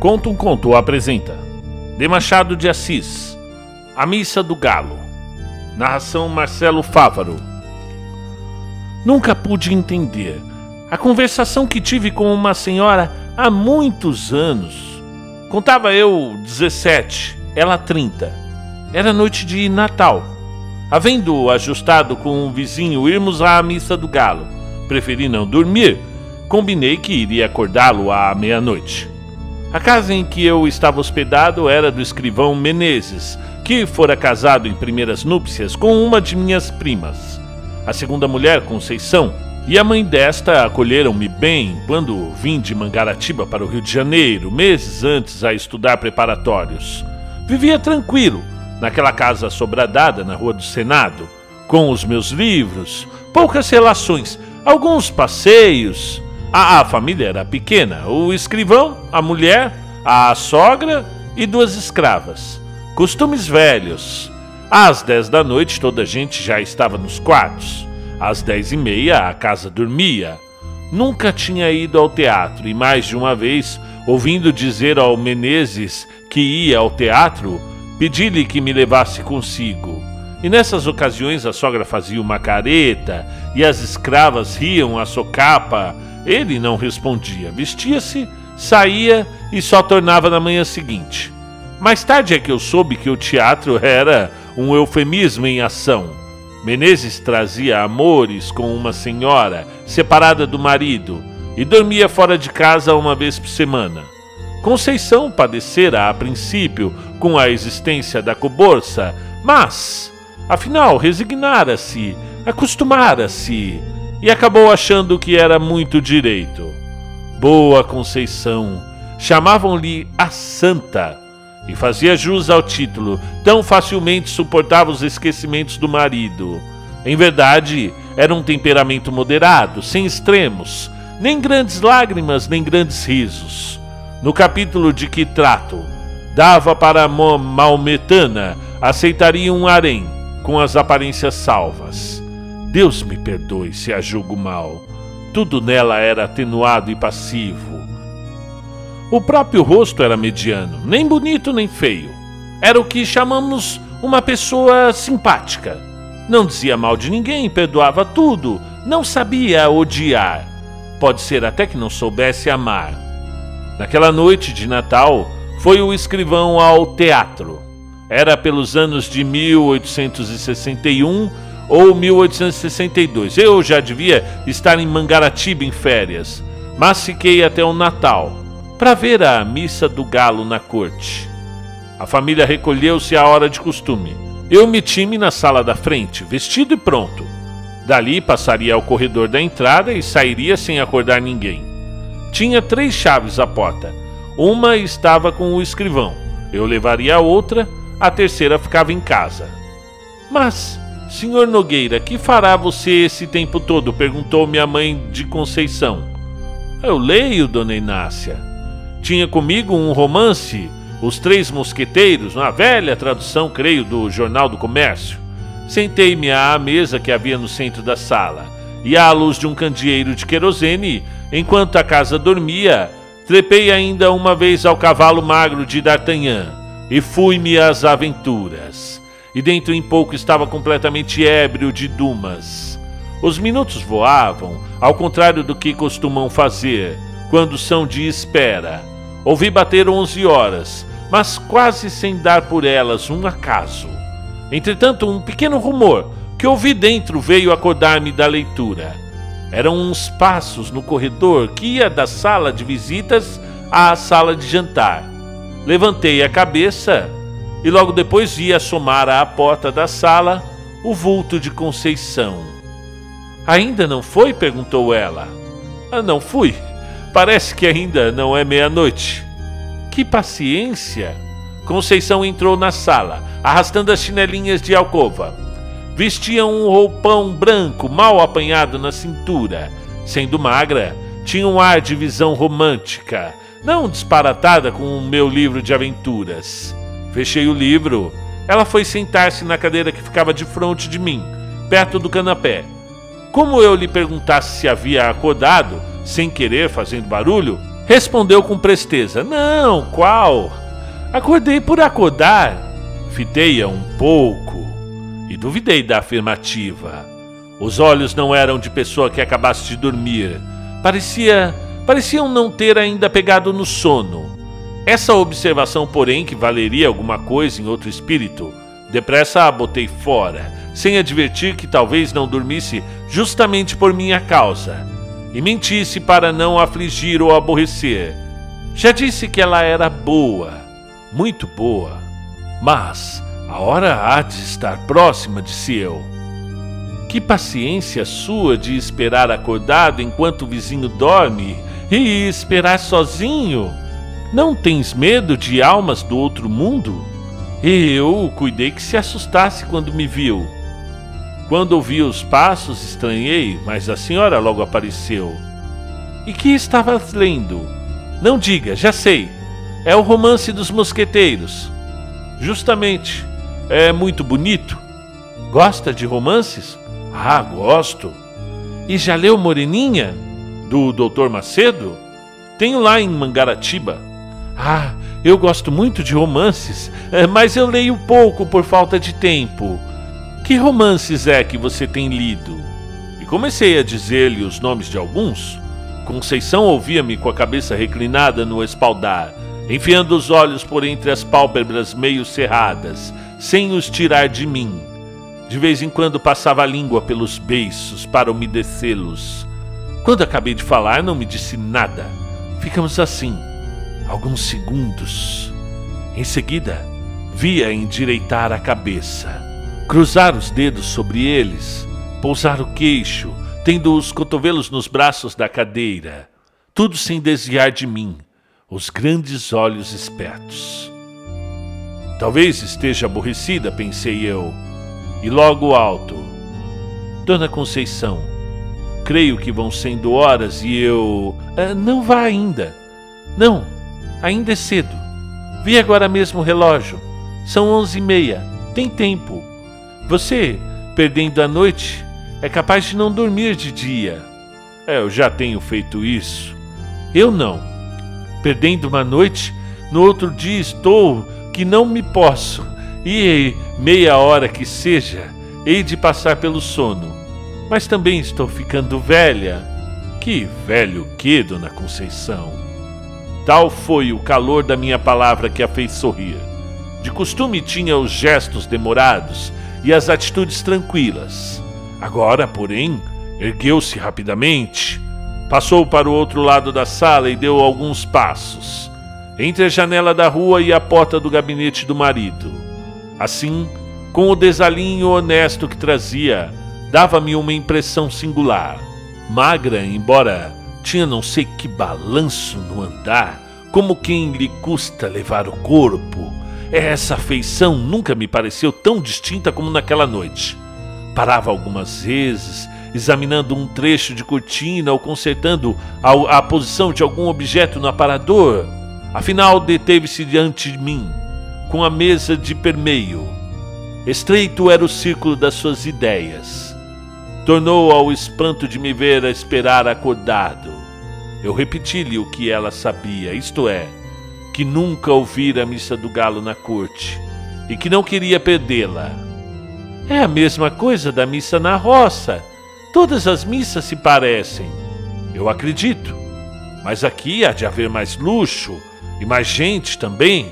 Conta um Conto apresenta de Machado de Assis, A Missa do Galo. Narração Marcelo Fávaro. Nunca pude entender a conversação que tive com uma senhora há muitos anos. Contava eu 17, ela 30. Era noite de Natal. Havendo ajustado com um vizinho irmos à Missa do Galo, preferi não dormir. Combinei que iria acordá-lo à meia-noite. A casa em que eu estava hospedado era do escrivão Menezes, que fora casado em primeiras núpcias com uma de minhas primas. A segunda mulher, Conceição, e a mãe desta acolheram-me bem quando vim de Mangaratiba para o Rio de Janeiro, meses antes, a estudar preparatórios. Vivia tranquilo, naquela casa sobradada na Rua do Senado, com os meus livros, poucas relações, alguns passeios. A família era pequena, o escrivão, a mulher, a sogra e 2 escravas. Costumes velhos. Às 10 da noite toda a gente já estava nos quartos. Às 10h30 a casa dormia. Nunca tinha ido ao teatro e mais de uma vez, ouvindo dizer ao Menezes que ia ao teatro, pedi-lhe que me levasse consigo. E nessas ocasiões a sogra fazia uma careta e as escravas riam a socapa. Ele não respondia, vestia-se, saía e só tornava na manhã seguinte. Mais tarde é que eu soube que o teatro era um eufemismo em ação. Menezes trazia amores com uma senhora separada do marido e dormia fora de casa uma vez por semana. Conceição padecera a princípio com a existência da coborça, mas, afinal, resignara-se, acostumara-se e acabou achando que era muito direito. Boa Conceição, chamavam-lhe a Santa, e fazia jus ao título, tão facilmente suportava os esquecimentos do marido. Em verdade, era um temperamento moderado, sem extremos, nem grandes lágrimas, nem grandes risos. No capítulo de que trato, dava para a maometana, aceitaria um harém, com as aparências salvas. Deus me perdoe se a julgo mal. Tudo nela era atenuado e passivo. O próprio rosto era mediano, nem bonito nem feio. Era o que chamamos uma pessoa simpática. Não dizia mal de ninguém, perdoava tudo, não sabia odiar. Pode ser até que não soubesse amar. Naquela noite de Natal, foi o escrivão ao teatro. Era pelos anos de 1861 ou 1862. Eu já devia estar em Mangaratiba em férias, mas fiquei até o Natal para ver a Missa do Galo na corte. A família recolheu-se à hora de costume. Eu meti-me na sala da frente, vestido e pronto. Dali passaria ao corredor da entrada e sairia sem acordar ninguém. Tinha 3 chaves à porta. Uma estava com o escrivão. Eu levaria a outra, a terceira ficava em casa. Mas, senhor Nogueira, que fará você esse tempo todo? Perguntou minha mãe de Conceição. Eu leio, dona Inácia. Tinha comigo um romance, Os 3 Mosqueteiros, uma velha tradução, creio, do Jornal do Comércio. Sentei-me à mesa que havia no centro da sala, e à luz de um candeeiro de querosene, enquanto a casa dormia, trepei ainda uma vez ao cavalo magro de D'Artagnan, e fui-me às aventuras. E dentro em pouco estava completamente ébrio de Dumas. Os minutos voavam, ao contrário do que costumam fazer, quando são de espera. Ouvi bater 11 horas, mas quase sem dar por elas um acaso. Entretanto, um pequeno rumor que ouvi dentro veio acordar-me da leitura. Eram uns passos no corredor que ia da sala de visitas à sala de jantar. Levantei a cabeça e logo depois vi assomar à porta da sala o vulto de Conceição. Ainda não foi? Perguntou ela. Não fui. Parece que ainda não é meia-noite. Que paciência! Conceição entrou na sala, arrastando as chinelinhas de alcova. Vestia um roupão branco, mal apanhado na cintura. Sendo magra, tinha um ar de visão romântica, não disparatada com o meu livro de aventuras. Fechei o livro. Ela foi sentar-se na cadeira que ficava defronte de mim, perto do canapé. Como eu lhe perguntasse se havia acordado, sem querer, fazendo barulho, Respondeu com presteza: não, qual? Acordei por acordar. Fitei-a um pouco e duvidei da afirmativa. Os olhos não eram de pessoa que acabasse de dormir. Pareciam não ter ainda pegado no sono. Essa observação, porém, que valeria alguma coisa em outro espírito, depressa a botei fora, sem advertir que talvez não dormisse justamente por minha causa, e mentisse para não afligir ou aborrecer. Já disse que ela era boa, muito boa, mas a hora há de estar próxima, disse eu. Que paciência sua de esperar acordado enquanto o vizinho dorme e esperar sozinho? Não tens medo de almas do outro mundo? Eu cuidei que se assustasse quando me viu. Quando ouvi os passos, estranhei, mas a senhora logo apareceu. E que estavas lendo? Não diga, já sei. É o Romance dos Mosqueteiros. Justamente. É muito bonito. Gosta de romances? Ah, gosto. E já leu Moreninha? Do Dr. Macedo? Tenho lá em Mangaratiba. Ah, eu gosto muito de romances, mas eu leio pouco por falta de tempo. Que romances é que você tem lido? E comecei a dizer-lhe os nomes de alguns. Conceição ouvia-me com a cabeça reclinada no espaldar, enfiando os olhos por entre as pálpebras meio cerradas, sem os tirar de mim. De vez em quando passava a língua pelos beiços para umedecê-los. Quando acabei de falar, não me disse nada. Ficamos assim, alguns segundos. Em seguida, vi-a endireitar a cabeça, cruzar os dedos sobre eles, pousar o queixo, tendo os cotovelos nos braços da cadeira, tudo sem desviar de mim, os grandes olhos espertos. Talvez esteja aborrecida, pensei eu, e logo alto: Dona Conceição, creio que vão sendo horas e eu... não vá ainda. Não, ainda é cedo. Vi agora mesmo o relógio. São 11h30. Tem tempo. Você, perdendo a noite, é capaz de não dormir de dia. Eu já tenho feito isso. Eu não. Perdendo uma noite, no outro dia estou que não me posso. E meia hora que seja, hei de passar pelo sono. Mas também estou ficando velha. Que velho que, Dona Conceição? Tal foi o calor da minha palavra que a fez sorrir. De costume tinha os gestos demorados e as atitudes tranquilas. Agora, porém, ergueu-se rapidamente, passou para o outro lado da sala e deu alguns passos, entre a janela da rua e a porta do gabinete do marido. Assim, com o desalinho honesto que trazia, dava-me uma impressão singular. Magra, embora tinha não sei que balanço no andar, como quem lhe custa levar o corpo. Essa feição nunca me pareceu tão distinta como naquela noite. Parava algumas vezes, examinando um trecho de cortina ou consertando a posição de algum objeto no aparador. Afinal, deteve-se diante de mim, com a mesa de permeio. Estreito era o círculo das suas ideias. Tornou ao espanto de me ver a esperar acordado. Eu repeti-lhe o que ela sabia, isto é, que nunca ouvira a missa do galo na corte e que não queria perdê-la. É a mesma coisa da missa na roça. Todas as missas se parecem. Eu acredito. Mas aqui há de haver mais luxo e mais gente também.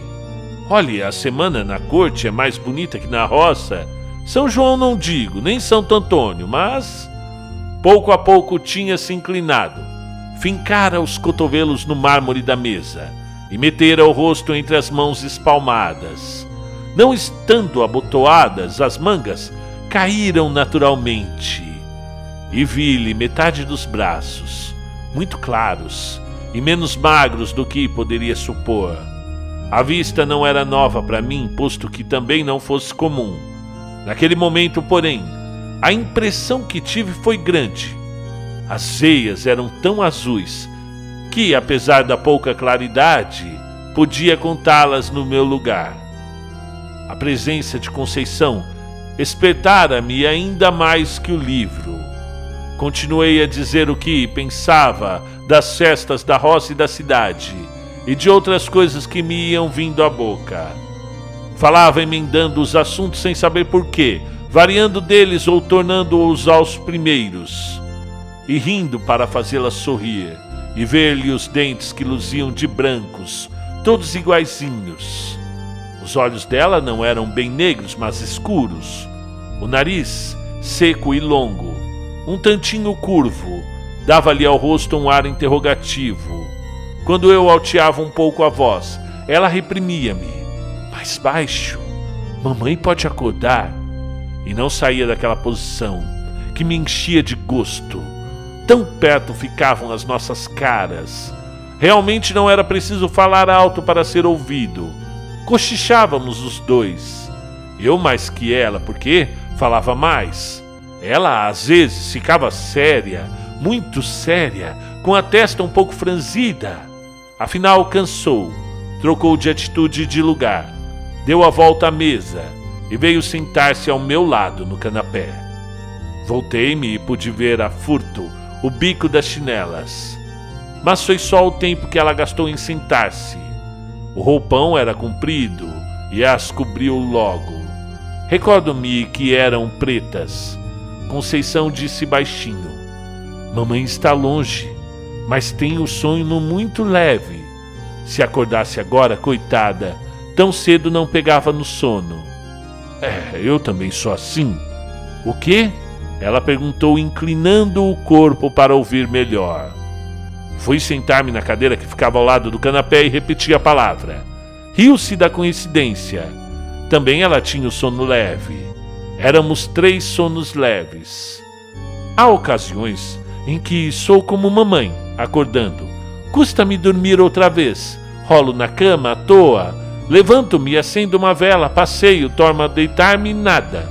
Olhe, a semana na corte é mais bonita que na roça. São João não digo, nem Santo Antônio, mas... Pouco a pouco tinha se inclinado, fincara os cotovelos no mármore da mesa e metera o rosto entre as mãos espalmadas. Não estando abotoadas, as mangas caíram naturalmente. E vi-lhe metade dos braços, muito claros e menos magros do que poderia supor. A vista não era nova para mim, posto que também não fosse comum. Naquele momento, porém, a impressão que tive foi grande. As veias eram tão azuis que, apesar da pouca claridade, podia contá-las no meu lugar. A presença de Conceição espertara-me ainda mais que o livro. Continuei a dizer o que pensava das festas da roça e da cidade, e de outras coisas que me iam vindo à boca. Falava emendando os assuntos sem saber porquê, variando deles ou tornando-os aos primeiros, e rindo para fazê-la sorrir, e ver-lhe os dentes que luziam de brancos, todos iguaizinhos. Os olhos dela não eram bem negros, mas escuros. O nariz, seco e longo, um tantinho curvo, dava-lhe ao rosto um ar interrogativo. Quando eu alteava um pouco a voz, ela reprimia-me. Mais baixo, mamãe pode acordar. E não saía daquela posição, que me enchia de gosto. Tão perto ficavam as nossas caras. Realmente não era preciso falar alto para ser ouvido. Cochichávamos os dois. Eu mais que ela, porque falava mais. Ela, às vezes, ficava séria, muito séria, com a testa um pouco franzida. Afinal, cansou, trocou de atitude e de lugar, deu a volta à mesa e veio sentar-se ao meu lado no canapé. Voltei-me e pude ver a furto o bico das chinelas. Mas foi só o tempo que ela gastou em sentar-se. O roupão era comprido e as cobriu logo. Recordo-me que eram pretas. Conceição disse baixinho: mamãe está longe, mas tem o sono muito leve. Se acordasse agora, coitada, tão cedo não pegava no sono. Eu também sou assim. O quê? Ela perguntou, inclinando o corpo para ouvir melhor. Fui sentar-me na cadeira que ficava ao lado do canapé e repeti a palavra. Riu-se da coincidência. Também ela tinha o sono leve. Éramos 3 sonos leves. Há ocasiões em que sou como mamãe, acordando. Custa-me dormir outra vez. Rolo na cama à toa. Levanto-me, acendo uma vela, passeio, torno a deitar-me e nada.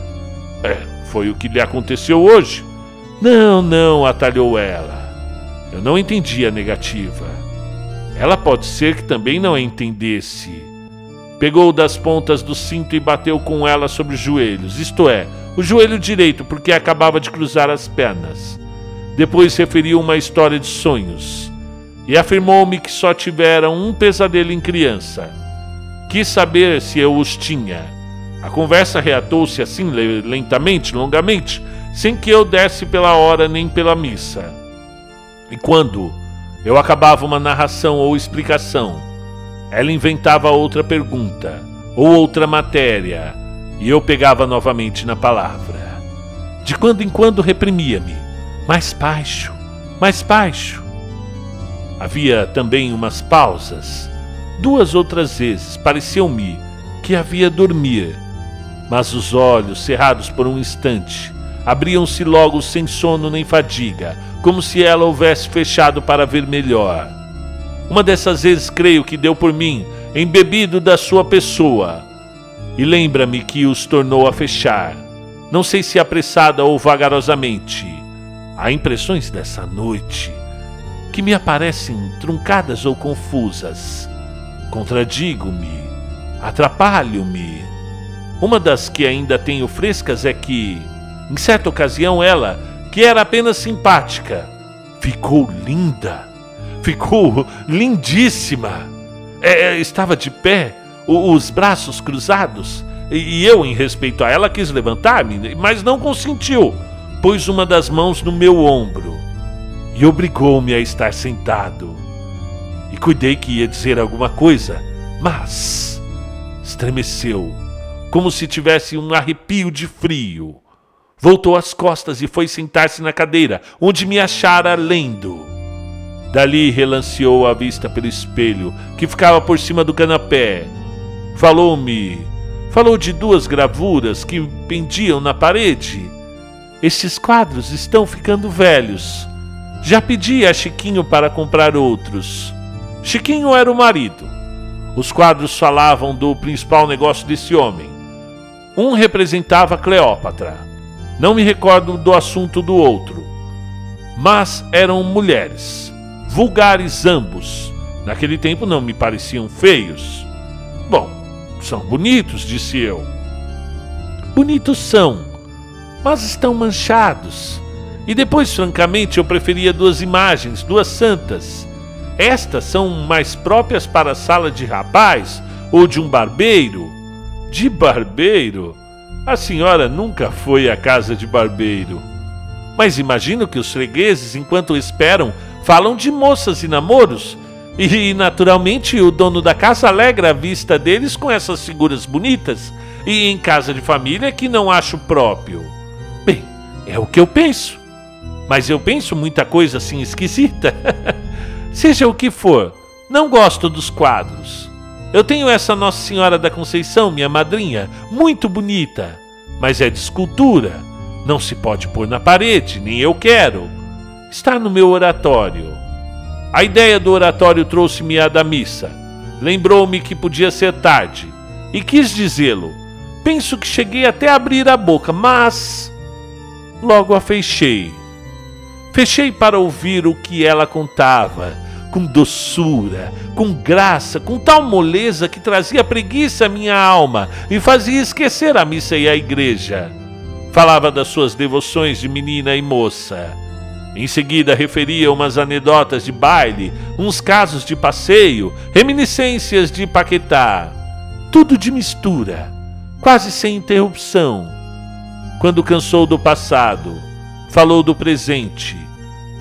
Foi o que lhe aconteceu hoje? Não, atalhou ela. Eu não entendi a negativa. Ela pode ser que também não a entendesse. Pegou das pontas do cinto e bateu com ela sobre os joelhos, isto é, o joelho direito, porque acabava de cruzar as pernas. Depois referiu uma história de sonhos e afirmou-me que só tivera um pesadelo em criança. Quis saber se eu os tinha. A conversa reatou-se assim lentamente, longamente, sem que eu desse pela hora nem pela missa. E quando eu acabava uma narração ou explicação, ela inventava outra pergunta ou outra matéria, e eu pegava novamente na palavra. De quando em quando reprimia-me. Mais baixo, mais baixo. Havia também umas pausas. 2 outras vezes pareceu-me que havia dormir, mas os olhos, cerrados por um instante, abriam-se logo sem sono nem fadiga, como se ela houvesse fechado para ver melhor. Uma dessas vezes creio que deu por mim, embebido da sua pessoa, e lembra-me que os tornou a fechar, não sei se apressada ou vagarosamente. Há impressões dessa noite que me aparecem truncadas ou confusas. Contradigo-me, atrapalho-me. Uma das que ainda tenho frescas é que, em certa ocasião, ela, que era apenas simpática, ficou linda, ficou lindíssima. Estava de pé, os braços cruzados, e eu, em respeito a ela, quis levantar-me, mas não consentiu. Pôs uma das mãos no meu ombro e obrigou-me a estar sentado. E cuidei que ia dizer alguma coisa, mas estremeceu, como se tivesse um arrepio de frio. Voltou as costas e foi sentar-se na cadeira, onde me achara lendo. Dali relanceou a vista pelo espelho, que ficava por cima do canapé. Falou de 2 gravuras que pendiam na parede. Estes quadros estão ficando velhos. Já pedi a Chiquinho para comprar outros. Chiquinho era o marido. Os quadros falavam do principal negócio desse homem. Um representava Cleópatra. Não me recordo do assunto do outro. Mas eram mulheres. Vulgares ambos. Naquele tempo não me pareciam feios. Bom, são bonitos, disse eu. Bonitos são, mas estão manchados. E depois, francamente, eu preferia duas imagens, duas santas. Estas são mais próprias para a sala de rapaz ou de um barbeiro. De barbeiro? A senhora nunca foi à casa de barbeiro. Mas imagino que os fregueses, enquanto esperam, falam de moças e namoros. E, naturalmente, o dono da casa alegra a vista deles com essas figuras bonitas. E em casa de família que não acho próprio. Bem, é o que eu penso. Mas eu penso muita coisa assim esquisita. Seja o que for, não gosto dos quadros. Eu tenho essa Nossa Senhora da Conceição, minha madrinha, muito bonita. Mas é de escultura. Não se pode pôr na parede, nem eu quero. Está no meu oratório. A ideia do oratório trouxe-me a da missa. Lembrou-me que podia ser tarde. E quis dizê-lo. Penso que cheguei até a abrir a boca, mas... logo a fechei. Fechei para ouvir o que ela contava, com doçura, com graça, com tal moleza que trazia preguiça à minha alma e fazia esquecer a missa e a igreja. Falava das suas devoções de menina e moça. Em seguida referia umas anedotas de baile, uns casos de passeio, reminiscências de Paquetá. Tudo de mistura, quase sem interrupção. Quando cansou do passado, falou do presente,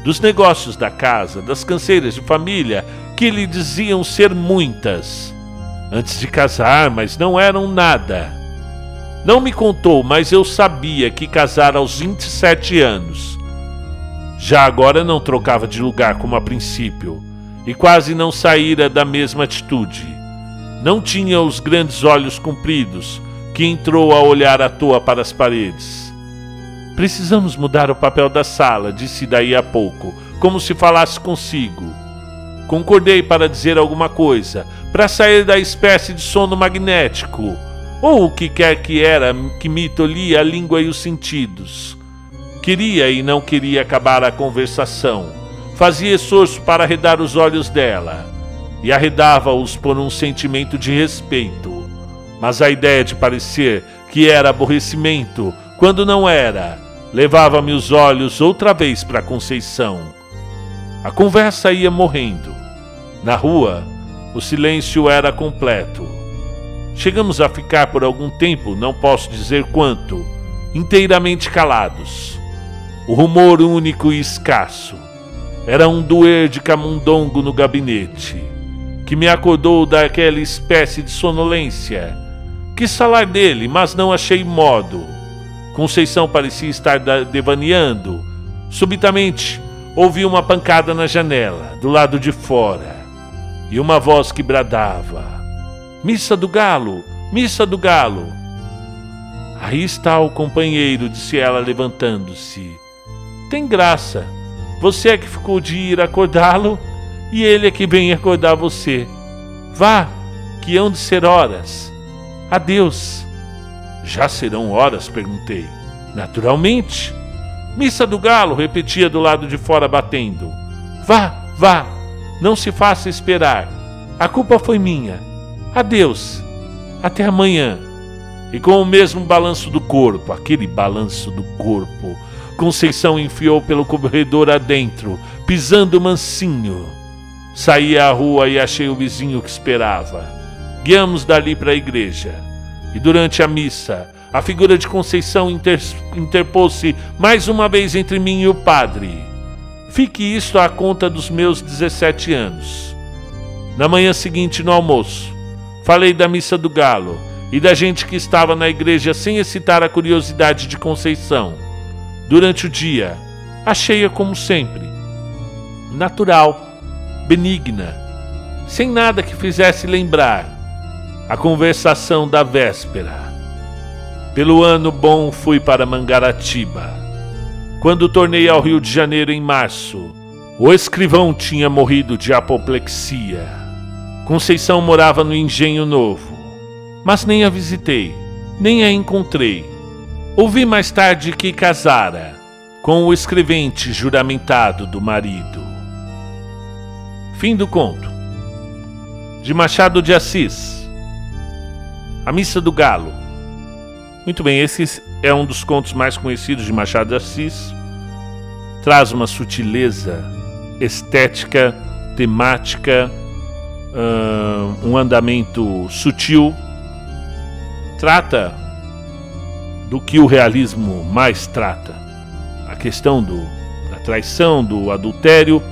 dos negócios da casa, das canseiras de família, que lhe diziam ser muitas. Antes de casar, mas não eram nada. Não me contou, mas eu sabia que casara aos 27 anos. Já agora não trocava de lugar como a princípio, e quase não saíra da mesma atitude. Não tinha os grandes olhos compridos, que entrou a olhar à toa para as paredes. Precisamos mudar o papel da sala, disse daí a pouco, como se falasse consigo. Concordei para dizer alguma coisa, para sair da espécie de sono magnético, ou o que quer que era que me tolhia a língua e os sentidos. Queria e não queria acabar a conversação. Fazia esforço para arredar os olhos dela, e arredava-os por um sentimento de respeito. Mas a ideia de parecer que era aborrecimento, quando não era, levava-me os olhos outra vez para Conceição. A conversa ia morrendo. Na rua, o silêncio era completo. Chegamos a ficar por algum tempo, não posso dizer quanto, inteiramente calados. O rumor único e escasso era um doer de camundongo no gabinete, que me acordou daquela espécie de sonolência. Quis falar dele, mas não achei modo. Conceição parecia estar devaneando. Subitamente, ouvi uma pancada na janela, do lado de fora, e uma voz que bradava: "Missa do Galo! Missa do Galo!" "Aí está o companheiro", disse ela, levantando-se. "Tem graça. Você é que ficou de ir acordá-lo, e ele é que vem acordar você. Vá, que hão de ser horas. Adeus." "Já serão horas?" perguntei. "Naturalmente." "Missa do Galo", repetia do lado de fora, batendo. "Vá, vá, não se faça esperar. A culpa foi minha. Adeus, até amanhã." E com o mesmo balanço do corpo, aquele balanço do corpo, Conceição enfiou pelo corredor adentro, pisando mansinho. Saí à rua e achei o vizinho que esperava. Guiamos dali para a igreja. E durante a missa, a figura de Conceição interpôs-se mais uma vez entre mim e o padre. Fique isto à conta dos meus 17 anos. Na manhã seguinte, no almoço, falei da missa do Galo e da gente que estava na igreja sem excitar a curiosidade de Conceição. Durante o dia, achei-a como sempre, natural, benigna, sem nada que fizesse lembrar a conversação da véspera. Pelo ano bom fui para Mangaratiba. Quando tornei ao Rio de Janeiro em março, o escrivão tinha morrido de apoplexia. Conceição morava no Engenho Novo, mas nem a visitei, nem a encontrei. Ouvi mais tarde que casara com o escrevente juramentado do marido. Fim do conto. De Machado de Assis. A Missa do Galo. Muito bem, esse é um dos contos mais conhecidos de Machado de Assis. traz uma sutileza estética, temática, um andamento sutil, trata do que o realismo mais trata, a questão da traição, do adultério,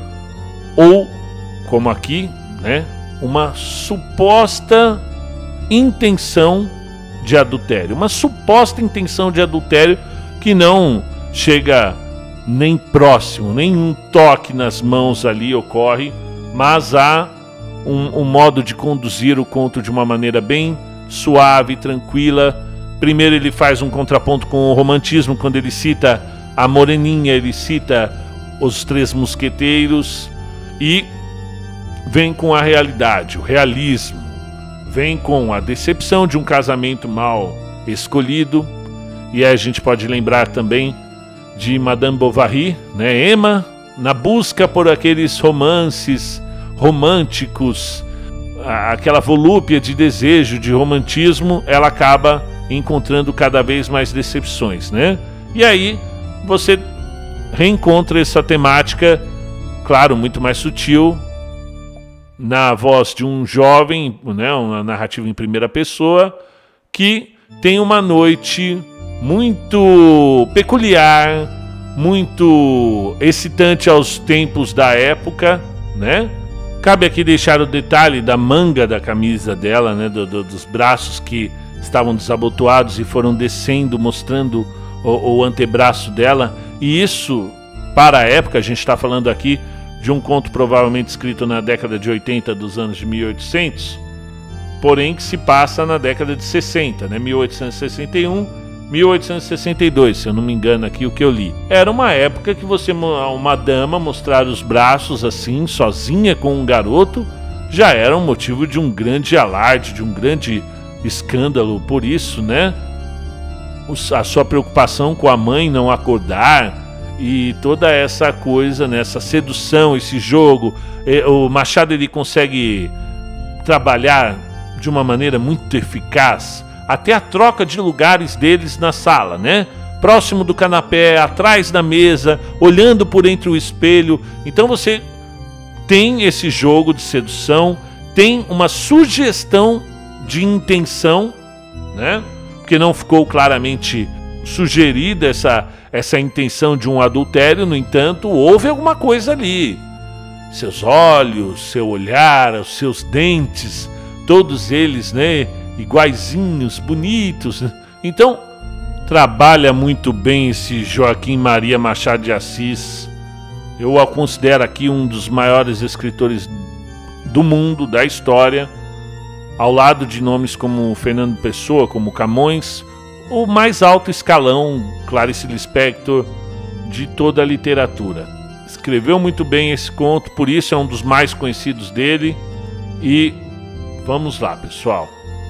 ou, como aqui, né, uma suposta intenção de adultério, que não chega nem próximo, nem um toque nas mãos ali ocorre, mas há um modo de conduzir o conto de uma maneira bem suave, tranquila. Primeiro ele faz um contraponto com o romantismo, quando ele cita a Moreninha, ele cita os Três Mosqueteiros, e vem com a realidade, o realismo, vem com a decepção de um casamento mal escolhido. E aí a gente pode lembrar também de Madame Bovary, né? Emma, na busca por aqueles romances românticos, aquela volúpia de desejo, de romantismo, ela acaba encontrando cada vez mais decepções, né? E aí você reencontra essa temática, claro, muito mais sutil, na voz de um jovem, né? Uma narrativa em primeira pessoa, que tem uma noite muito peculiar, muito excitante aos tempos da época, né? Cabe aqui deixar o detalhe da manga da camisa dela, né? Dos braços que estavam desabotoados e foram descendo, mostrando o antebraço dela. E isso, para a época, a gente está falando aqui de um conto provavelmente escrito na década de 80 dos anos de 1800, porém que se passa na década de 60, né? 1861, 1862, se eu não me engano aqui o que eu li. Era uma época que uma dama mostrar os braços assim, sozinha com um garoto, já era um motivo de um grande alarde, de um grande escândalo. Por isso, né, a sua preocupação com a mãe não acordar e toda essa coisa, né, essa sedução, esse jogo. O Machado, ele consegue trabalhar de uma maneira muito eficaz até a troca de lugares deles na sala, né? Próximo do canapé, atrás da mesa, olhando por entre o espelho. Então você tem esse jogo de sedução, tem uma sugestão de intenção, né? Porque não ficou claramente sugerida essa intenção de um adultério. No entanto, houve alguma coisa ali. Seus olhos, seu olhar, os seus dentes, todos eles, né, iguaizinhos, bonitos. Então, trabalha muito bem esse Joaquim Maria Machado de Assis. Eu o considero aqui um dos maiores escritores do mundo, da história, ao lado de nomes como Fernando Pessoa, como Camões, o mais alto escalão, Clarice Lispector, de toda a literatura. Escreveu muito bem esse conto, por isso é um dos mais conhecidos dele. E vamos lá, pessoal.